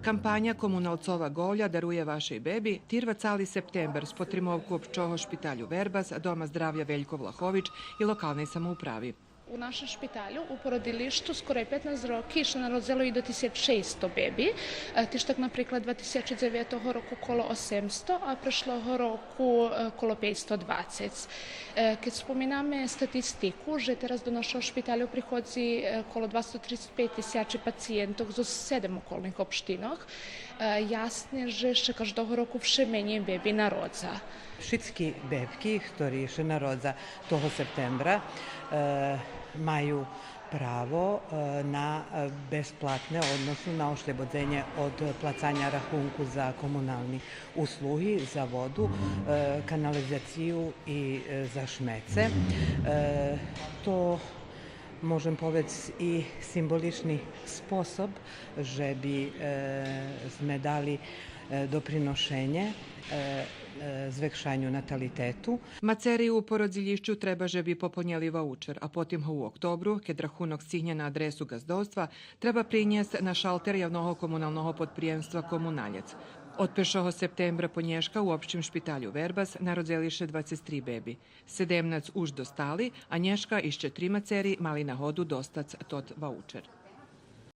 Kampanja Komunalcova Golja daruje vašej bebi tirva cali september s potremovku občoho špitalju Verbas, Doma zdravlja Veljko Vlahovič i lokalnej samoupravi. U našem špitalju u porodilištu скоро 15 роки ще народило і до 1600 бебі. Ті ж так, наприклад, 2009 року коло 800, а прошлого року коло 520. Kad spominamy statistiku, że teraz do naszego szpitalu przychodzi około 235 tysięcy pacjentów z 7 okolnych obsztinach, jasne, że jeszcze każdego roku wsze mniej bebi narodza. Všetky bebky, ktorí še narodza toho septembra, majú pravo na besplatne, odnosno na ošlobodzenje od placanja rahunku za komunalni uslugi, za vodu, kanalizaciju i za šmece. To možem povedati i simbolični sposob, že bi sme dali doprinošenje zväkšanju natalitetu. Maceri u porodzilišću treba že bi popunjeli voucher, a potim u oktobru, kad rahunok stigne na adresu gazdovstva, treba prinijest na šalter javnog komunalnog podprijemstva Komunaljec. Od 1. septembra Ponješka u opšćem špitalju Verbas narodzeliše 23 bebi. 17 už dostali, a Nješka išće 3 maceri mali na hodu dostac tot voucher.